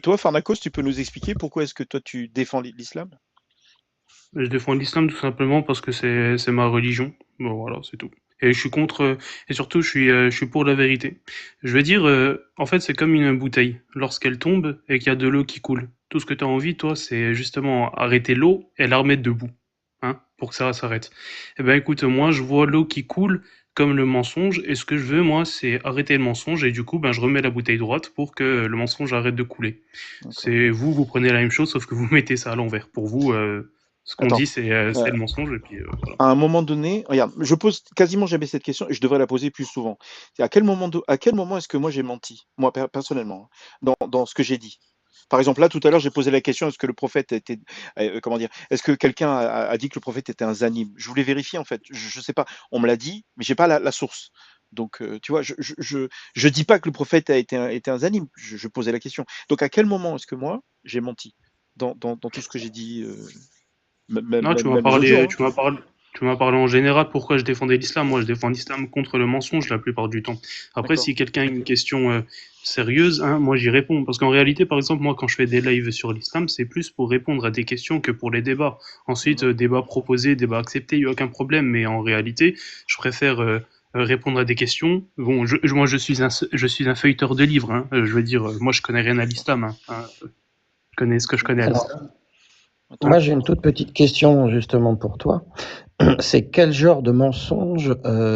toi, Pharnakos, tu peux nous expliquer pourquoi est-ce que toi tu défends l'islam? Je défends l'islam tout simplement parce que c'est ma religion. Bon, voilà, c'est tout. Et je suis contre, et surtout, je suis pour la vérité. Je veux dire, en fait, c'est comme une bouteille. Lorsqu'elle tombe et qu'il y a de l'eau qui coule, tout ce que tu as envie, toi, c'est justement arrêter l'eau et la remettre debout, hein, pour que ça s'arrête. Eh ben, écoute, moi, je vois l'eau qui coule comme le mensonge, et ce que je veux, moi, c'est arrêter le mensonge, et du coup, ben, je remets la bouteille droite pour que le mensonge arrête de couler. D'accord. C'est vous, vous prenez la même chose, sauf que vous mettez ça à l'envers. Pour vous, ce qu'on Attends. dit, c'est le mensonge, et puis voilà. À un moment donné, regarde, je pose quasiment jamais cette question et je devrais la poser plus souvent. C'est à quel moment est-ce que moi j'ai menti, moi personnellement, hein, dans ce que j'ai dit? Par exemple, là, tout à l'heure, j'ai posé la question, est-ce que le prophète était, comment dire, est-ce que quelqu'un a dit que le prophète était un zanim? Je voulais vérifier, en fait. Je sais pas. On me l'a dit, mais j'ai pas la source. Donc, tu vois, je dis pas que le prophète était un zanim. Je posais la question. Donc, à quel moment est-ce que moi, j'ai menti dans tout ce que j'ai dit, Non, même les autres jours, hein? tu m'as parlé en général pourquoi je défendais l'islam. Moi, je défends l'islam contre le mensonge la plupart du temps. Après, D'accord. si quelqu'un a une question sérieuse, hein, moi j'y réponds. Parce qu'en réalité, par exemple, moi, quand je fais des lives sur l'islam, c'est plus pour répondre à des questions que pour les débats. Ensuite, Mhm. débat proposé, débat accepté, il n'y a aucun problème. Mais en réalité, je préfère répondre à des questions. Bon, moi, je suis un feuilleteur de livres. Hein. Je veux dire, moi, je connais rien à l'islam. Hein. Je connais ce que je Ok. connais à Alors, l'islam. Attends. moi, j'ai une toute petite question justement pour toi. C'est quel genre de mensonges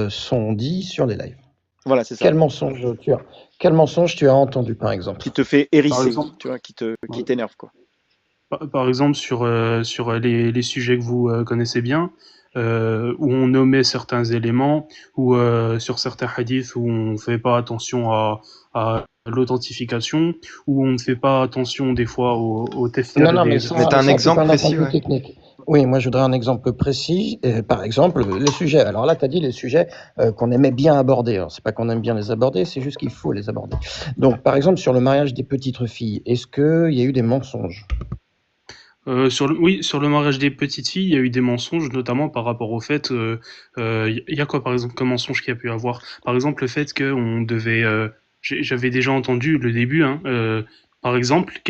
sont dits sur les lives? Voilà, c'est ça. Quel mensonge tu as, quel mensonge tu as entendu, par exemple? Qui te fait Par hérisser, exemple, tu vois, qui t'énerve, quoi. par exemple, sur les sujets que vous connaissez bien, où on nommait certains éléments, ou sur certains hadiths où on ne fait pas attention à l'authentification, où on ne fait pas attention des fois au Non, tafsir non, mais des Mais t'as un ça c'est exemple pas d'un point précis, de vue ouais. technique. Oui, moi, je voudrais un exemple précis. Par exemple, les sujets. Alors là, tu as dit les sujets qu'on aimait bien aborder. Alors, c'est pas qu'on aime bien les aborder, c'est juste qu'il faut les aborder. Donc, par exemple, sur le mariage des petites filles, est-ce qu'il y a eu des mensonges? Oui, sur le mariage des petites filles, il y a eu des mensonges, notamment par rapport au fait, il y a quoi par exemple comme mensonge qu'il y a pu avoir? Par exemple, le fait qu'on devait, j'avais déjà entendu le début, hein, par exemple,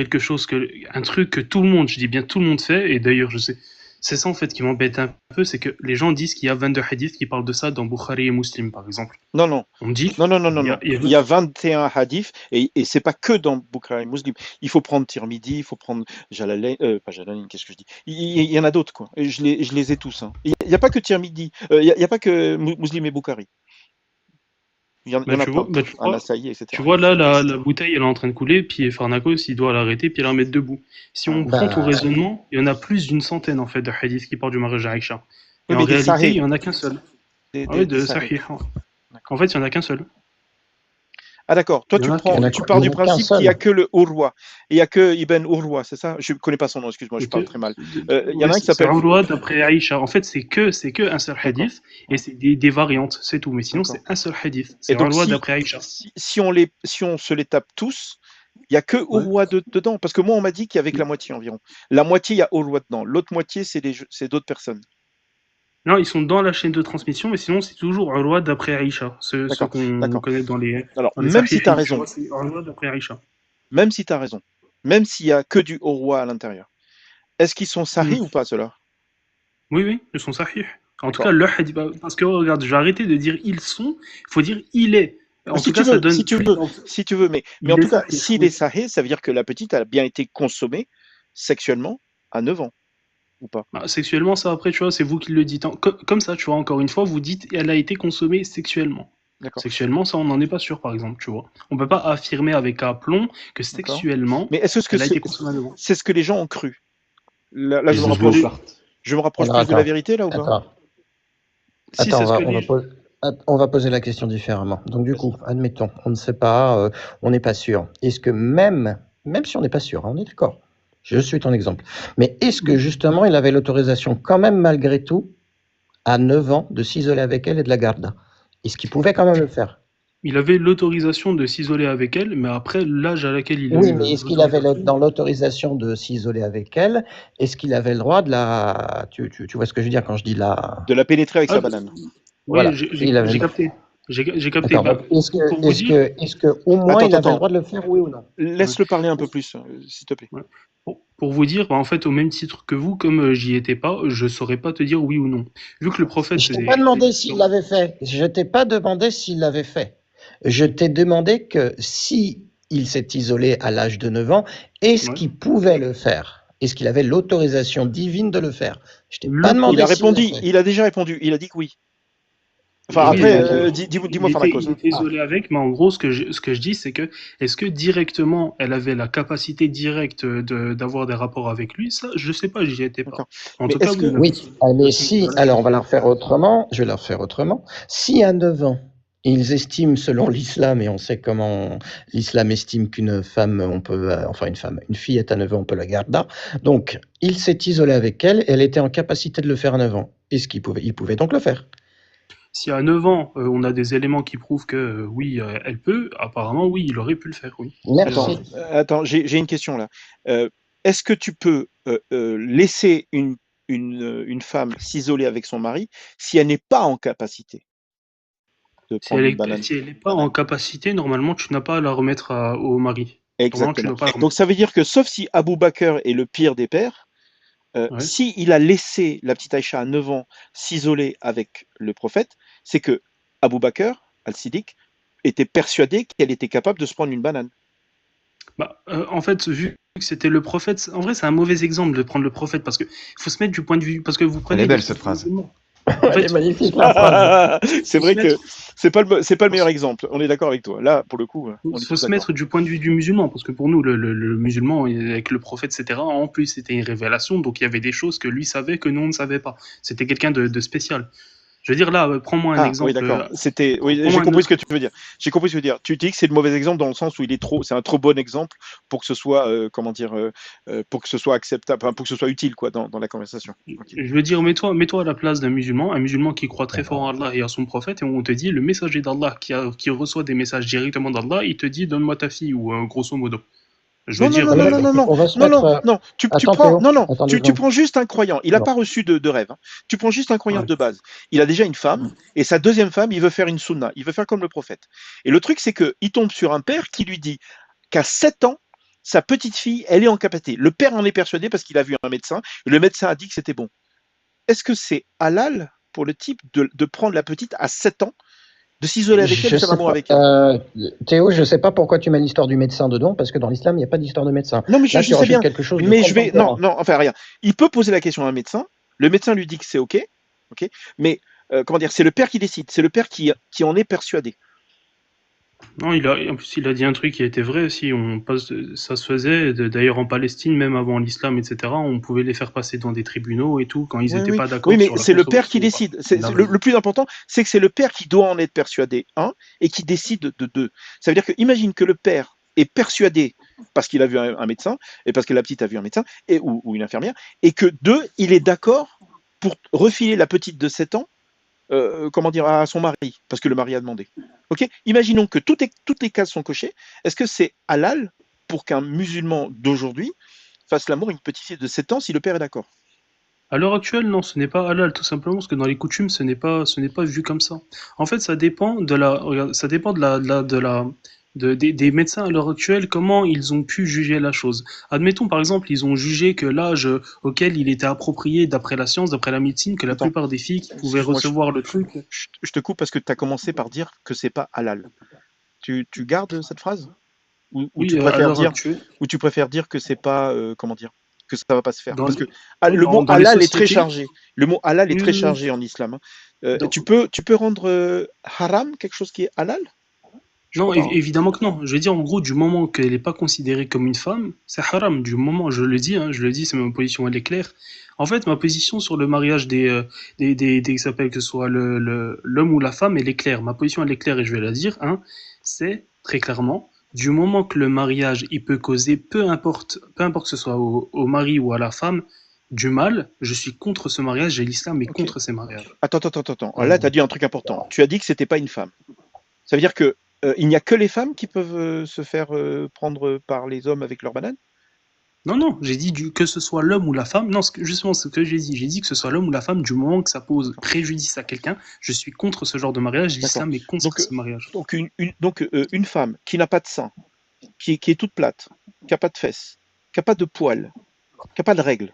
un truc que tout le monde, je dis bien tout le monde fait, et d'ailleurs je sais, c'est ça en fait qui m'embête un peu, c'est que les gens disent qu'il y a 22 hadiths qui parlent de ça dans Bukhari et Muslim, par exemple. Non, non. On me dit, Non, non, non, non, non. il y a Il y a 21 hadiths et c'est pas que dans Bukhari Muslim. Il faut prendre Tirmidhi, il faut prendre Jalalain, pas Jalalain, qu'est-ce que je dis? Il y en a d'autres, quoi. Et je les ai tous, hein. Il y a pas que Tirmidhi, il y a pas que Muslim et Bukhari. Il y en a plein. bah, tu vois, An-Nasa'i, tu etc. vois là, la bouteille, elle est en train de couler, puis Pharnakos, il doit l'arrêter, puis la remettre debout. Si Ouais. on prend ton Bah, raisonnement, il y en a plus d'une centaine en fait de hadiths qui parlent du mariage à Aïcha. Et Oui, en mais des réalité, il sahih. y en a qu'un seul. Ah oui, Des de sahih. Sahih. En D'accord. fait, il y en a qu'un seul. Ah d'accord. Toi, Il y en a qu'un. il tu y pars en du a qu'un principe qu'il y a seul. que le Urwa. Il y a que Ibn Urwa, c'est ça? Je connais pas son nom, excuse-moi, je Ok. parle très mal. Il y en Ouais, a un qui c'est s'appelle. Urwa d'après Aïcha. En fait, c'est que un seul D'accord. hadith, et Ouais, c'est des variantes, c'est tout. Mais sinon, d'accord. c'est un seul hadith. Et C'est donc, Urwa d'après Aïcha. si on se les tape tous, il y a que Ouais. Urwa dedans. Parce que moi, on m'a dit qu'il y avait que la moitié environ. La moitié, il y a Urwa dedans. L'autre moitié, c'est d'autres personnes. Non, ils sont dans la chaîne de transmission, mais sinon, c'est toujours Urwa d'après Aïcha. Ceux D'accord, qu'on d'accord. connaît Alors, dans les sahih chinois, c'est Urwa d'après Aïcha. même si tu as raison, même s'il y a que du Urwa à l'intérieur, est-ce qu'ils sont Hmm. sahih ou pas, ceux-là? Oui, oui, ils sont sahih. En tout cas, D'accord. le hadith, parce que regarde, je vais arrêter de dire ils sont, il faut dire il est. En Si tout tu cas, ça veux, si donne tu plus. veux, si tu veux, mais en Il est tout cas, sahih, s'il est oui. sahih, ça veut dire que la petite a bien été consommée sexuellement à 9 ans, ou pas? Ah, sexuellement, ça après, tu vois, c'est vous qui le dites. Comme ça, tu vois, encore une fois, vous dites elle a été consommée sexuellement. D'accord, Sexuellement, ça, on n'en est pas sûr, par exemple, tu vois. On peut pas affirmer avec aplomb que d'accord. sexuellement, Mais est-ce que elle a été consommée à nouveau. c'est ce que les gens ont cru? Là, Ils ont joué aux cartes. je me rapproche Alors, plus de la attends, vérité, là, ou pas? attends, Si attends, c'est ce que on va poser la question différemment. Donc, du coup, admettons, on ne sait pas, on n'est pas sûr. Est-ce que même si on n'est pas sûr, hein, on est d'accord, je suis ton exemple, mais est-ce que justement il avait l'autorisation quand même malgré tout, à 9 ans, de s'isoler avec elle et de la garder? Est-ce qu'il pouvait quand même le faire? il avait l'autorisation de s'isoler avec elle, mais après l'âge à laquelle il a Oui, eu mais est-ce qu'il avait l'autorisation. dans l'autorisation de s'isoler avec elle, est-ce qu'il avait le droit de tu vois ce que je veux dire quand je dis la... De la pénétrer avec Ah, sa banane. oui, Voilà, il avait le j'ai droit. capté. J'ai capté. D'accord. Bah, Donc, est-ce pour vous dire, que au moins il avait le Attends. droit de le faire, oui ou non? ouais, Laisse-le parler un peu plus, s'il te plaît. ouais. Pour vous dire, bah, en fait, au même titre que vous, comme j'y étais pas, je saurais pas te dire oui ou non. Vu que le prophète, Je t'ai pas demandé s'il l'avait fait. Je t'ai pas demandé s'il l'avait fait. Je t'ai demandé que si il s'est isolé à l'âge de 9 ans, est-ce Ouais. qu'il pouvait le faire? Est-ce qu'il avait l'autorisation divine de le faire? Je t'ai pas Il demandé a s'il l'a répondu, fait. il a déjà répondu, il a dit que oui. Enfin, Oui, après, dis-moi enfin la cause. il était isolé avec, mais en gros, ce que je dis, c'est que est-ce que directement, elle avait la capacité directe d'avoir des rapports avec lui? Ça, je sais pas, j'y étais pas. D'accord. En Mais tout cas, est-ce oui, que... Oui, mais de son si, isolation. alors on va la refaire autrement, je vais la refaire autrement. Si à 9 ans, ils estiment, selon l'islam, et on sait comment l'islam estime qu'une femme, on peut, enfin une fille est à 9 ans, on peut la garder. Donc, il s'est isolé avec elle, elle était en capacité de le faire à 9 ans. Est-ce il pouvait donc le faire? Si à 9 ans, on a des éléments qui prouvent que oui, elle peut, apparemment, oui, il aurait pu le faire, oui. Merci. Attends, j'ai une question là. Est-ce que tu peux laisser une femme s'isoler avec son mari si elle n'est pas en capacité de Si prendre une banane? elle est pas en capacité, normalement, tu n'as pas à la remettre au mari. Normalement, tu Exactement. dois pas la Donc remettre. ça veut dire que sauf si Abou Bakr est le pire des pères, Ouais. si il a laissé la petite Aïcha à 9 ans s'isoler avec le prophète, c'est que Abou Bakr, al-Siddiq, était persuadé qu'elle était capable de se prendre une banane. Bah, en fait, vu que c'était le prophète, en vrai, c'est un mauvais exemple de prendre le prophète parce que faut se mettre du point de vue, parce que vous Elle prenez est des belle cette trucs phrase. musulmans. En Elle est fait, magnifique la phrase. C'est faut se vrai que mettre, c'est pas le faut meilleur se- exemple. On est d'accord avec toi. Là, pour le coup, on est faut tous se d'accord. mettre du point de vue du musulman parce que pour nous, le musulman avec le prophète, etc. En plus, c'était une révélation, donc il y avait des choses que lui savait que nous on ne savait pas. C'était quelqu'un de spécial. Je veux dire là, prends-moi un Ah, oui, exemple. d'accord. Oui, Prends-moi j'ai un compris ce autre. que tu veux dire. J'ai compris ce que tu veux dire. Tu dis que c'est le mauvais exemple dans le sens où c'est un trop bon exemple pour que ce soit, comment dire, pour que ce soit acceptable, enfin, pour que ce soit utile, quoi, dans la conversation. Ok. Je veux dire, mets-toi à la place d'un musulman, un musulman qui croit très fort en Allah et à son prophète, et on te dit, le messager d'Allah qui reçoit des messages directement d'Allah, il te dit, donne-moi ta fille, ou grosso modo. Je veux Non, non, dire, non, Non, mais non, là, non, non, non, on va se non, mettre. non, non. Tu Attends, prends, Théo. non, non. Attends Tu 2 secondes. prends juste un croyant. Il n'a Non. pas reçu de rêve, hein. Tu prends juste un croyant ouais. de base. Il a déjà une femme et sa deuxième femme, il veut faire une sunna. Il veut faire comme le prophète. Et le truc, c'est que il tombe sur un père qui lui dit qu'à 7 ans, sa petite fille, elle est en capacité. Le père en est persuadé parce qu'il a vu un médecin. Et le médecin a dit que c'était bon. Est-ce que c'est halal pour le type de prendre la petite à 7 ans, de s'isoler avec elle, Je de faire sais l'amour pas. avec elle? Théo, je sais pas pourquoi tu mets l'histoire du médecin dedans, parce que dans l'islam, il n'y a pas d'histoire de médecin. Non, mais Là, je tu sais rajoutes bien. quelque chose de Mais je vais. Non, contemporain. non, enfin, rien. Il peut poser la question à un médecin. Le médecin lui dit que c'est OK. OK. Mais, comment dire, c'est le père qui décide. C'est le père qui en est persuadé. Non, en plus, il a dit un truc qui était vrai aussi. Ça se faisait, d'ailleurs en Palestine, même avant l'islam, etc. On pouvait les faire passer dans des tribunaux et tout quand ils Oui, n'étaient oui. pas Oui, d'accord mais sur la c'est le père qui consommation ou pas. décide. Le plus important, c'est que c'est le père qui doit en être persuadé, un, et qui décide de deux. Ça veut dire que, imagine que le père est persuadé parce qu'il a vu un médecin, et parce que la petite a vu un médecin, ou une infirmière, et que deux, il est d'accord pour refiler la petite de 7 ans, comment dire, à son mari, parce que le mari a demandé. Ok. Imaginons que toutes les cases sont cochées. Est-ce que c'est halal pour qu'un musulman d'aujourd'hui fasse l'amour à une petite fille de 7 ans si le père est d'accord? À l'heure actuelle, non, ce n'est pas halal, tout simplement parce que dans les coutumes, ce n'est pas vu comme ça. En fait, ça dépend regarde, ça dépend des médecins à l'heure actuelle, comment ils ont pu juger la chose. Admettons, par exemple, ils ont jugé que l'âge auquel il était approprié d'après la science, d'après la médecine, que la Attends, plupart des filles qui pouvaient excuse-moi, recevoir le truc. je te coupe parce que tu as commencé par dire que c'est pas halal. Tu gardes cette phrase? Ou Oui, tu à préfères l'heure dire, actuelle, que c'est pas, comment dire, que ça va pas se faire? dans, Parce que oui, le mot dans les halal est très sociétés, chargé. Le mot halal est oui, très oui, oui. chargé en islam, hein. Dans- Tu peux rendre haram quelque chose qui est halal? Je Non, crois pas, hein. évidemment que non. Je veux dire, en gros, du moment qu'elle n'est pas considérée comme une femme, c'est haram. Du moment, je le dis, hein, je le dis, c'est ma position, elle est claire. En fait, ma position sur le mariage ça s'appelle que ce soit l'homme ou la femme, elle est claire. Ma position, elle est claire et je vais la dire, hein, c'est très clairement, du moment que le mariage, il peut causer, peu importe que ce soit au mari ou à la femme, du mal, je suis contre ce mariage et l'islam est Ok. contre ces mariages. Attends. Là, tu as dit un truc important. Tu as dit que c'était pas une femme. Ça veut dire que il n'y a que les femmes qui peuvent se faire prendre par les hommes avec leur banane? Non, j'ai dit que ce soit l'homme ou la femme. Non, justement, ce que j'ai dit que ce soit l'homme ou la femme, du moment que ça pose D'accord. préjudice à quelqu'un, je suis contre ce genre de mariage. D'accord. L'islam est contre Donc, ce mariage. une femme qui n'a pas de sein, qui est toute plate, qui n'a pas de fesses, qui n'a pas de poils, qui n'a pas de règles,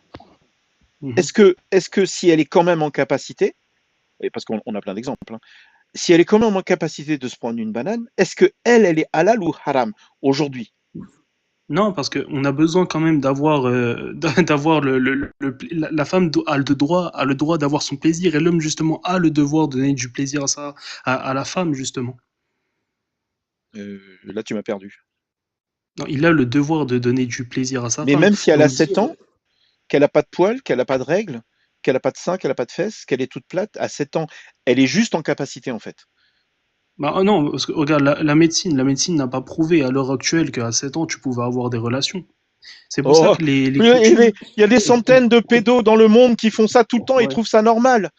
Mhm. est-ce que si elle est quand même en capacité, et parce qu'on a plein d'exemples, hein, si elle est quand même en capacité de se prendre une banane, est-ce que elle est halal ou haram aujourd'hui? Non, parce qu'on a besoin quand même d'avoir d'avoir la femme a le droit d'avoir son plaisir et l'homme justement a le devoir de donner du plaisir à la femme justement. Là, tu m'as perdu. Non, il a le devoir de donner du plaisir à sa Mais femme. même si elle a Donc 7 ans, qu'elle n'a pas de poils, qu'elle n'a pas de règles, qu'elle n'a pas de sein, qu'elle n'a pas de fesses, qu'elle est toute plate, à 7 ans, elle est juste en capacité en fait. bah oh non, parce que regarde la médecine n'a pas prouvé à l'heure actuelle qu'à 7 ans tu pouvais avoir des relations. C'est pour ça Oh, que les coutumes. il y a des centaines de pédos dans le monde qui font ça tout le temps et Ouais. trouvent ça normal.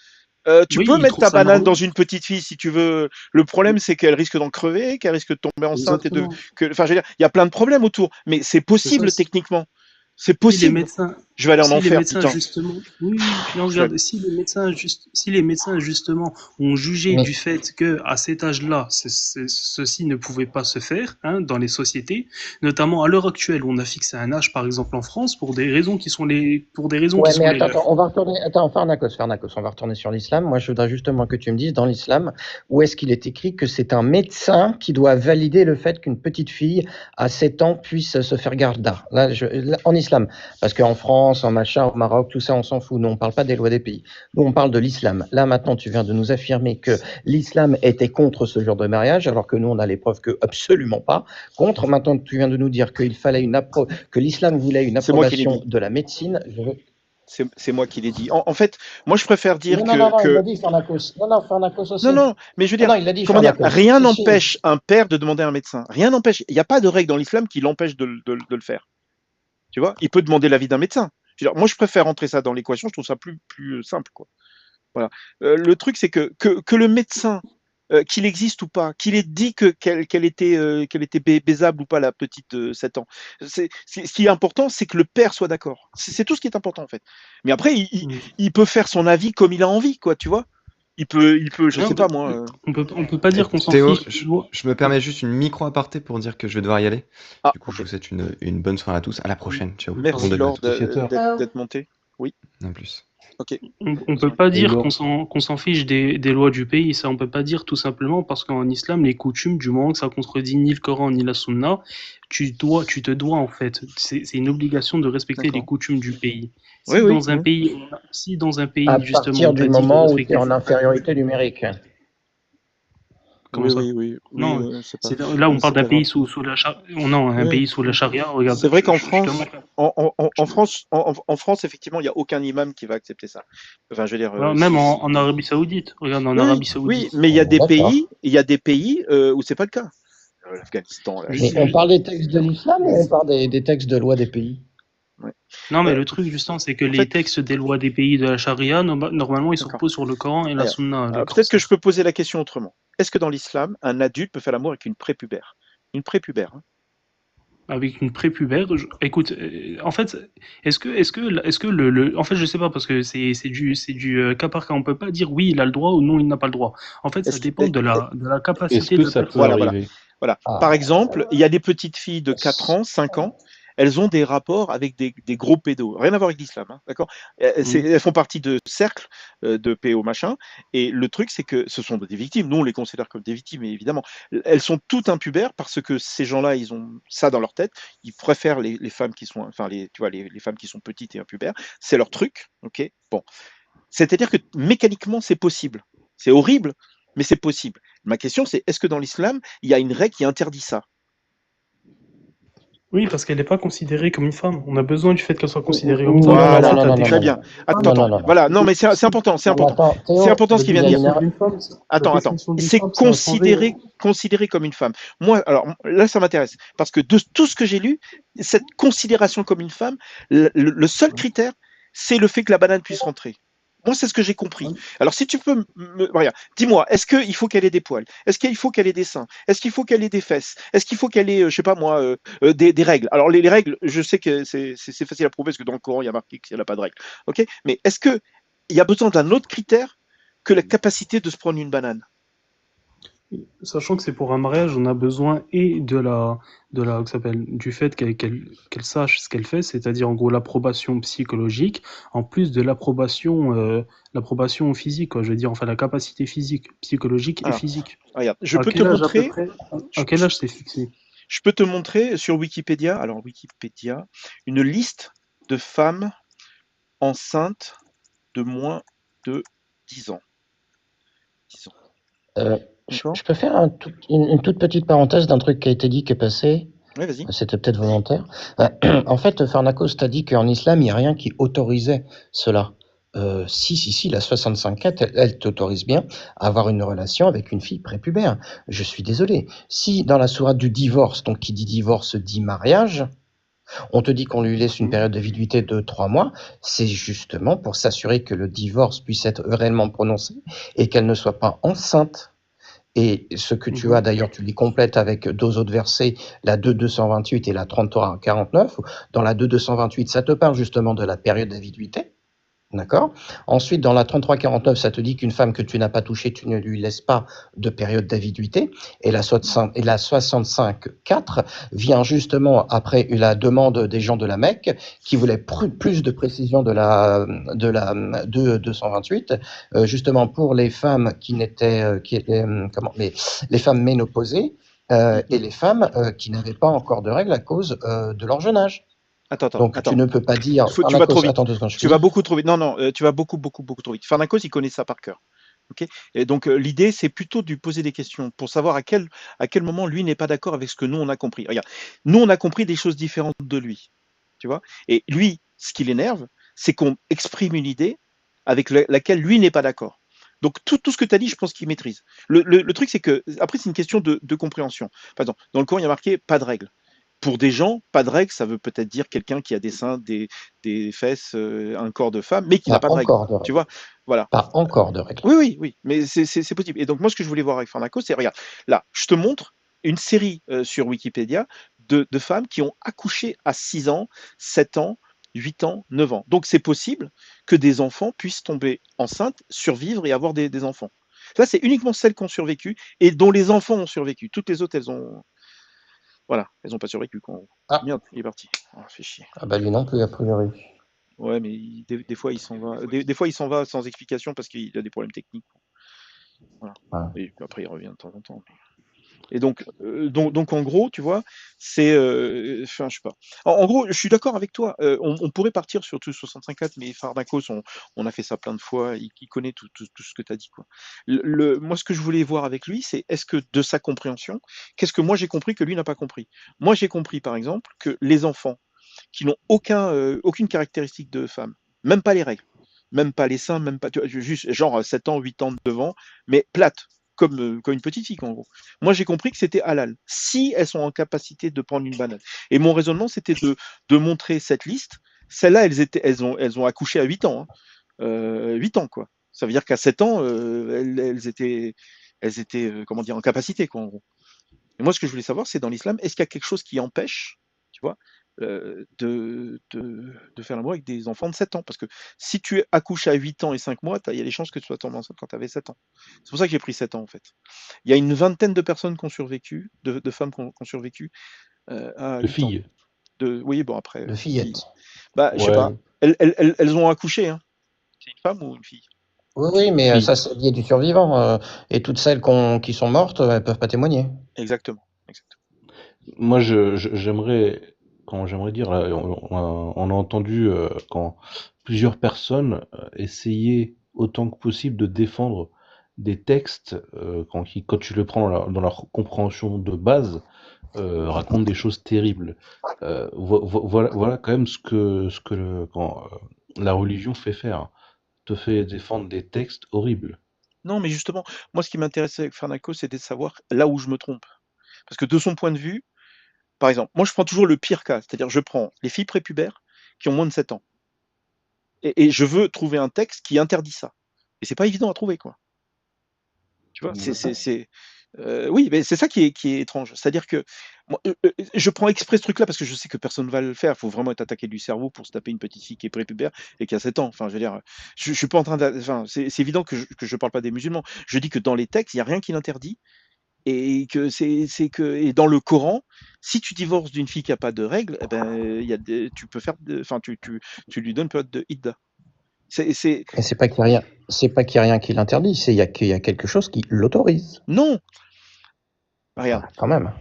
Tu Oui, peux ils mettre trouvent ta ça banane normal. dans une petite fille si tu veux. Le problème, c'est qu'elle risque d'en crever, qu'elle risque de tomber enceinte Exactement. enfin, je veux dire, il y a plein de problèmes autour, mais c'est C'est ça. possible techniquement. C'est Si les possible. médecins, Je vais aller en si les enfer, médecins putain. justement, oui, oui, non, Je vais aller- regarde, si les médecins justement ont jugé Mais du fait que à cet âge-là, ceci ne pouvait pas se faire, hein, dans les sociétés, notamment à l'heure actuelle où on a fixé un âge, par exemple en France, pour des raisons qui ouais, sont mais les attends, leurs. on va retourner. Attends, Farnakos, on va retourner sur l'islam. Moi, je voudrais justement que tu me dises dans l'islam où est-ce qu'il est écrit que c'est un médecin qui doit valider le fait qu'une petite fille à 7 ans puisse se faire garda. Là, en islam, parce qu'en France, en machin, au Maroc, tout ça, on s'en fout. Nous, on parle pas des lois des pays. Nous, on parle de l'islam. Là, maintenant, tu viens de nous affirmer que l'islam était contre ce genre de mariage, alors que nous, on a les preuves que absolument pas contre. Maintenant, tu viens de nous dire qu'il fallait que l'islam voulait une C'est moi qui l'ai approbation dit. de la médecine. C'est moi qui l'ai dit. En fait, moi, je préfère dire Non, il l'a que... dit, Farnakos. Non, Farnakos Non, aussi. non, mais je veux Non, dire, non, il l'a dit, comment dire, Farnakos. rien Si, si. n'empêche un père de demander à un médecin. Rien n'empêche. Il n'y a pas de règle dans l'islam qui l'empêche de le faire. Tu vois, il peut demander l'avis d'un médecin. Je veux dire, moi, je préfère rentrer ça dans l'équation. Je trouve ça plus simple, quoi. Voilà. Le truc, c'est que le médecin, qu'il existe ou pas, qu'il ait dit qu'elle était baisable ou pas, la petite de 7 ans. Ce qui est important, c'est que le père soit d'accord. C'est tout ce qui est important, en fait. Mais après, il peut faire son avis comme il a envie, quoi, tu vois. Je Non, sais pas, moi. on peut pas Et dire qu'on s'en Théo, fiche des lois. je me permets juste une micro-aparté pour dire que je vais devoir y aller. Ah, Du coup, je ok. vous souhaite une bonne soirée à tous. À la prochaine. Ciao. Bon Merci, débat à Laure, tous. d'être monté. Oui, À plus. ok. On peut pas dire qu'on s'en fiche des lois du pays, ça on peut pas dire tout simplement parce qu'en islam, les coutumes, du moment que ça contredit ni le Coran ni la Sunna, tu te dois en fait, c'est une obligation de respecter les D'accord. coutumes du pays. Oui, oui, oui. Si dans un À pays justement partir on du t'a dit de moment où tu es respecter en infériorité numérique. comment Oui, ça? oui, oui, oui, Non, c'est pas, c'est là on mais parle c'est d'un pas grave. pays sous la charia. Non, un Oui. pays sous la charia. Regarde, C'est vrai qu'en je te France, montre. en France, en France, effectivement, il n'y a aucun imam qui va accepter ça. Enfin, je veux dire, Ouais, même en Arabie Saoudite. Regarde en oui, oui, Arabie oui, Saoudite. mais D'accord. il y a des pays où c'est pas le cas. L'Afghanistan, la Mais Ju- on Syrie. ju- parle des textes de l'islam ou on parle des textes de loi des pays? Ouais. Non, mais Euh, le truc, justement, c'est que en les fait, textes des lois des pays de la charia, normalement, ils se d'accord. reposent sur le Coran et la Alors, Sunna, le peut-être que je corsaire. peux poser la question autrement. Est-ce que dans l'islam, un adulte peut faire l'amour avec une prépubère? Une prépubère, hein. Avec une prépubère, écoute, en fait, est-ce que en fait, je sais pas parce que c'est du cas par cas. On peut pas dire oui, il a le droit ou non, il n'a pas le droit. En fait, ça Est-ce que, dépend de la Est-ce capacité que de la ça peut personne. voilà, voilà. arriver? Voilà. Ah, Par exemple, il y a des petites filles de 4 ans, 5 ans, elles ont des rapports avec des gros pédos. Rien à voir avec l'islam, hein, d'accord? Mhm. Elles font partie de cercles de pédos, machin. Et le truc, c'est que ce sont des victimes. Nous, on les considère comme des victimes, évidemment. Elles sont toutes impubères parce que ces gens-là, ils ont ça dans leur tête. Ils préfèrent les femmes qui sont, enfin, tu vois, les femmes qui sont petites et impubères. C'est leur truc, ok? Bon. C'est-à-dire que mécaniquement, c'est possible. C'est horrible, mais c'est possible. Ma question, c'est est-ce que dans l'islam, il y a une règle qui interdit ça? Oui, parce qu'elle n'est pas considérée comme une femme. On a besoin du fait qu'elle soit considérée comme ça. non, non, En non, Voilà, fait, non, à non, non, très non, défaut. bien. non. Attends, Non, non, attends. non, non. Voilà, non, mais c'est important, c'est Non, mais important. attends, C'est Théo, important ce qu'il il vient y de a dire. une D'une femme, la Attends, attends. définition d'une C'est femme, ça a changé. considéré comme une femme. Moi, alors là, ça m'intéresse parce que de tout ce que j'ai lu, cette considération comme une femme, le seul critère, c'est le fait que la banane puisse rentrer. Moi, c'est ce que j'ai compris. Alors, si tu peux regarde, dis-moi, est-ce qu'il faut qu'elle ait des poils? Est-ce qu'il faut qu'elle ait des seins? Est-ce qu'il faut qu'elle ait des fesses? Est-ce qu'il faut qu'elle ait, je sais pas moi, des règles? Alors, les règles, je sais que c'est facile à prouver parce que dans le Coran, il y a marqué qu'elle n'a pas de règles. Ok? Mais est-ce que il y a besoin d'un autre critère que la capacité de se prendre une banane? Sachant que c'est pour un mariage, on a besoin et que ça s'appelle, du fait qu'elle sache ce qu'elle fait, c'est-à-dire en gros l'approbation psychologique, en plus de l'approbation physique, quoi. Je veux dire, enfin la capacité physique, psychologique et Alors, physique. regarde, je À peux te quel âge à peu montrer, près? je, À quel âge c'est fixé? je peux te montrer sur Wikipédia, alors Wikipédia, une liste de femmes enceintes de moins de 10 ans. 10 ans. D'accord? Je peux faire une toute petite parenthèse d'un truc qui a été dit, qui est passé. Ouais, vas-y. C'était peut-être volontaire. En fait, Pharnakos t'a dit qu'en islam, il n'y a rien qui autorisait cela. Si, la 65.4, elle t'autorise bien à avoir une relation avec une fille prépubère. Je suis désolé. Si dans la sourate du divorce, donc qui dit divorce dit mariage, on te dit qu'on lui laisse une période de viduité de 3 mois, c'est justement pour s'assurer que le divorce puisse être réellement prononcé et qu'elle ne soit pas enceinte. Et ce que tu as d'ailleurs, tu les complètes avec deux autres versets, la 2.228 et la 33.49. Dans la 2.228, ça te parle justement de la période d'aviduité. D'accord? Ensuite, dans la 33-49, ça te dit qu'une femme que tu n'as pas touchée, tu ne lui laisses pas de période d'aviduité. Et la 65-4 vient justement après la demande des gens de la Mecque qui voulaient plus de précision de la 228, justement pour les femmes qui étaient les femmes ménopausées et les femmes qui n'avaient pas encore de règles à cause de leur jeune âge. Donc, tu ne peux pas dire. Tu vas trop vite. Attends 2 secondes, tu vas beaucoup trop vite. Non, tu vas beaucoup trop vite. Pharnakos, il connaît ça par cœur. Okay, et donc, l'idée, c'est plutôt de lui poser des questions pour savoir à quel moment lui n'est pas d'accord avec ce que nous, on a compris. Regarde, nous, on a compris des choses différentes de lui. Tu vois? Et lui, ce qui l'énerve, c'est qu'on exprime une idée avec laquelle lui n'est pas d'accord. Donc, tout ce que tu as dit, je pense qu'il maîtrise. Le truc, c'est que, après, c'est une question de compréhension. Par exemple, dans le Coran, il y a marqué pas de règles. Pour des gens, pas de règles, ça veut peut-être dire quelqu'un qui a des seins, des fesses, un corps de femme, mais qui n'a pas de règles. Tu vois? Voilà. Pas encore de règles. Oui, mais c'est possible. Et donc, moi, ce que je voulais voir avec Pharnakos, c'est, regarde, là, je te montre une série sur Wikipédia de femmes qui ont accouché à 6 ans, 7 ans, 8 ans, 9 ans. Donc, c'est possible que des enfants puissent tomber enceintes, survivre et avoir des enfants. Ça, c'est uniquement celles qui ont survécu et dont les enfants ont survécu. Toutes les autres, elles ont. Voilà, elles n'ont pas survécu. Merde, il est parti. Oh, fait chier. Ah bah lui non plus, a priori. Ouais, mais des fois, il s'en va. Des fois, il s'en va sans explication parce qu'il a des problèmes techniques. Voilà. Ah. Et puis après, il revient de temps en temps. Et donc en gros, tu vois, c'est. Enfin, je sais pas. En gros, je suis d'accord avec toi. On pourrait partir sur tout 65.4, mais Pharnakos, on a fait ça plein de fois. Il connaît tout ce que tu as dit, quoi. Moi, ce que je voulais voir avec lui, c'est est-ce que de sa compréhension, qu'est-ce que moi j'ai compris que lui n'a pas compris? Moi, j'ai compris, par exemple, que les enfants qui n'ont aucune caractéristique de femme, même pas les règles, même pas les seins, même pas, tu vois, juste genre 7 ans, 8 ans devant, mais plates, comme une petite fille, en gros. Moi, j'ai compris que c'était halal, si elles sont en capacité de prendre une banane. Et mon raisonnement, c'était de montrer cette liste. Celles-là, elles ont accouché à 8 ans. 8 ans, quoi. Ça veut dire qu'à 7 ans, elles étaient, comment dire, en capacité, quoi, en gros. Et moi, ce que je voulais savoir, c'est dans l'islam, est-ce qu'il y a quelque chose qui empêche, tu vois, de faire l'amour avec des enfants de 7 ans? Parce que si tu accouches à 8 ans et 5 mois, il y a des chances que tu sois tombé enceinte quand tu avais 7 ans. C'est pour ça que j'ai pris 7 ans, en fait. Il y a une vingtaine de personnes qui ont survécu, de femmes qui ont survécu à De 8 ans. filles. Oui, bon, après, De fillettes. bah, je sais pas. Ouais. Elles ont accouché, hein. C'est une femme ou une fille? Oui, mais Fille. ça, c'est lié du survivant. Et toutes celles qui sont mortes, elles peuvent pas témoigner. Exactement. Moi, j'aimerais dire, on a entendu quand plusieurs personnes essayaient autant que possible de défendre des textes quand tu le prends dans leur compréhension de base, racontent des choses terribles. Voilà quand même quand la religion fait faire, te fait défendre des textes horribles. Non, mais justement, moi, ce qui m'intéressait avec Pharnakos, c'était de savoir là où je me trompe. Parce que de son point de vue, par exemple, moi, je prends toujours le pire cas, c'est-à-dire je prends les filles prépubères qui ont moins de 7 ans. Et je veux trouver un texte qui interdit ça. Et c'est pas évident à trouver, quoi. Tu vois, oui, mais c'est ça qui est étrange. C'est-à-dire que moi, je prends exprès ce truc-là parce que je sais que personne va le faire. Il faut vraiment être attaqué du cerveau pour se taper une petite fille qui est prépubère et qui a 7 ans. Enfin, je veux dire, je suis pas en train enfin, c'est évident que je parle pas des musulmans. Je dis que dans les textes, il y a rien qui l'interdit et que et dans le Coran, si tu divorces d'une fille qui a pas de règles, eh ben, tu peux faire enfin, tu lui donnes une période de idda. C'est Et c'est pas qu'il y a rien, c'est pas qu'il y a rien qui l'interdit, c'est qu'il y a quelque chose qui l'autorise. non! Regarde. Voilà, quand même.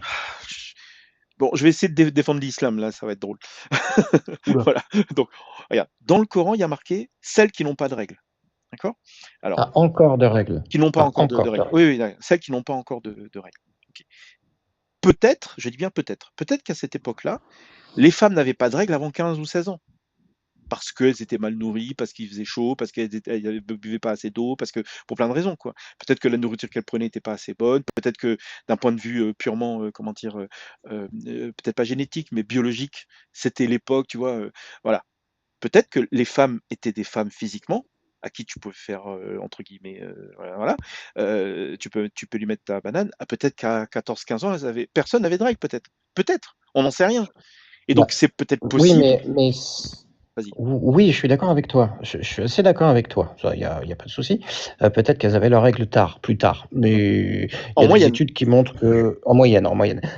Bon, je vais essayer de défendre l'islam, là, ça va être drôle. Oula. Voilà. Donc, regarde, dans le Coran, il y a marqué celles qui n'ont pas de règles. D'accord? Alors, Pas encore de règles. qui n'ont pas Pas encore de encore de règles. règles. Oui, oui, d'accord. Celles qui n'ont pas encore de règles. Ok. Peut-être, je dis bien peut-être qu'à cette époque-là, les femmes n'avaient pas de règles avant 15 ou 16 ans. Parce qu'elles étaient mal nourries, parce qu'il faisait chaud, parce qu'elles ne buvaient pas assez d'eau, parce que pour plein de raisons, quoi. Peut-être que la nourriture qu'elles prenaient n'était pas assez bonne, peut-être que d'un point de vue purement, comment dire, peut-être pas génétique, mais biologique, c'était l'époque, tu vois, voilà. Peut-être que les femmes étaient des femmes physiquement, à qui tu pouvais faire, entre guillemets, voilà, tu peux lui mettre ta banane. Ah, peut-être qu'à 14-15 ans, personne n'avait de règles, peut-être. Peut-être, on n'en sait rien. Et Bah, donc c'est peut-être oui, possible. mais Vas-y. oui, je suis d'accord avec toi. Je suis assez d'accord avec toi. Ça, y a pas de souci. Peut-être qu'elles avaient leurs règles plus tard. Mais il y En a des moyenne. études qui montrent que, en moyenne.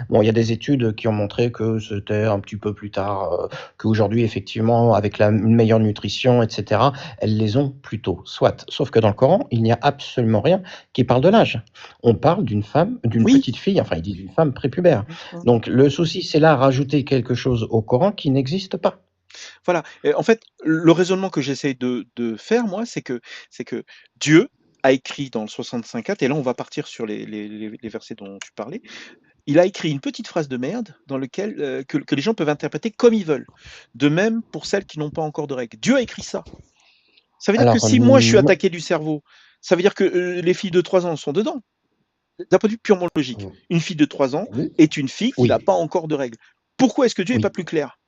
Bon, il y a des études qui ont montré que c'était un petit peu plus tard, qu'aujourd'hui, effectivement, avec une meilleure nutrition, etc., elles les ont plus tôt. Soit. Sauf que dans le Coran, il n'y a absolument rien qui parle de l'âge. On parle d'une femme, d'une Oui. petite fille, enfin, il dit d'une femme prépubère. Mmh. Donc, le souci, c'est là rajouter quelque chose au Coran qui n'existe pas. Voilà. Et en fait, le raisonnement que j'essaye de faire, moi, c'est que Dieu a écrit dans le 65:4, et là, on va partir sur les versets dont tu parlais. Il a écrit une petite phrase de merde dans lequel que les gens peuvent interpréter comme ils veulent. De même pour celles qui n'ont pas encore de règles. Dieu a écrit ça. Ça veut dire que Alors, si moi je suis attaqué du cerveau, ça veut dire que les filles de 3 ans sont dedans. D'un point de vue purement logique. Une fille de 3 ans oui, est une fille qui oui, n'a pas encore de règles. Pourquoi est-ce que Dieu n'est oui. pas plus clair?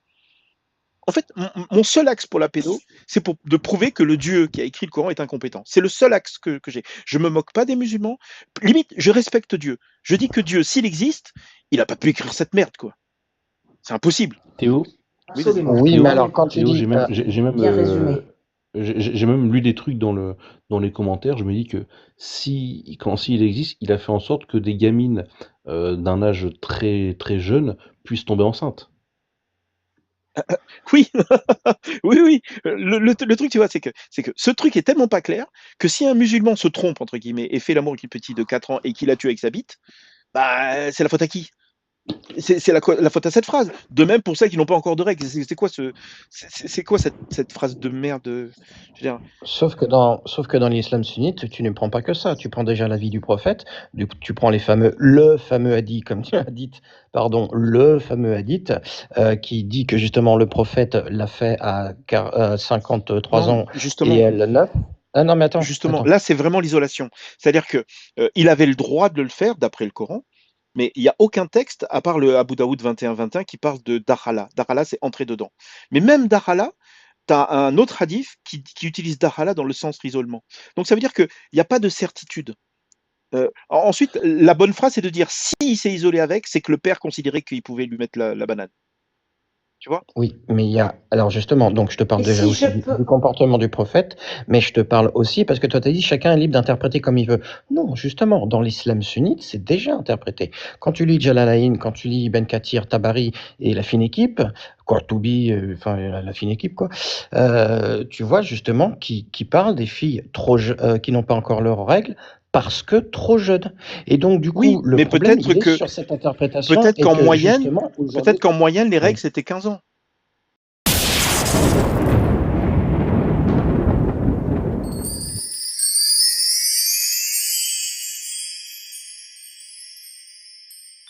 En fait, mon seul axe pour la pédo, c'est de prouver que le Dieu qui a écrit le Coran est incompétent. C'est le seul axe que j'ai. Je me moque pas des musulmans. Limite, je respecte Dieu. Je dis que Dieu, s'il existe, il n'a pas pu écrire cette merde, quoi. C'est impossible. Théo, Oui, vas-y. Oui, Théo, mais alors quand tu Théo, dis, Bien résumé. j'ai même lu des trucs dans les commentaires. Je me dis que s'il existe, il a fait en sorte que des gamines d'un âge très très jeune puissent tomber enceintes. Oui, oui, oui. Le truc, tu vois, c'est que ce truc est tellement pas clair que si un musulman se trompe, entre guillemets, et fait l'amour avec une petite de 4 ans et qu'il la tue avec sa bite, bah, c'est la faute à qui? C'est la faute à cette phrase. De même pour celles qui n'ont pas encore de règles. C'est quoi cette phrase de merde? Je veux dire, sauf que dans l'islam sunnite, tu ne prends pas que ça. Tu prends déjà la vie du prophète, tu prends le fameux hadith, comme tu l'as dit, pardon, le fameux hadith, qui dit que justement le prophète l'a fait à 53 non, ans et justement, elle 9. Ah non, mais attends. là, c'est vraiment l'isolation. C'est-à-dire que il avait le droit de le faire d'après le Coran, mais il n'y a aucun texte, à part le Abu Daoud 21-21, qui parle de Dakhala. Dakhala, c'est entrer dedans. Mais même Dakhala, tu as un autre hadith qui utilise Dakhala dans le sens isolement. Donc ça veut dire qu'il n'y a pas de certitude. Ensuite, la bonne phrase, c'est de dire s'il s'est isolé avec, c'est que le père considérait qu'il pouvait lui mettre la banane. Tu vois? Oui, mais il y a. Alors justement, donc je te parle Et déjà si aussi je peux- du comportement du prophète, mais je te parle aussi parce que toi tu as dit chacun est libre d'interpréter comme il veut. Non, justement, dans l'islam sunnite, c'est déjà interprété. Quand tu lis Jalalain, quand tu lis Ben Kathir, Tabari et la fine équipe, Qurtubi, enfin la fine équipe quoi, tu vois justement qui parle des filles qui n'ont pas encore leurs règles parce que trop jeunes. Et donc du Oui, coup, le mais problème peut-être il est sur cette interprétation peut-être et qu'en que moyenne, justement aujourd'hui. les règles, c'était 15 ans.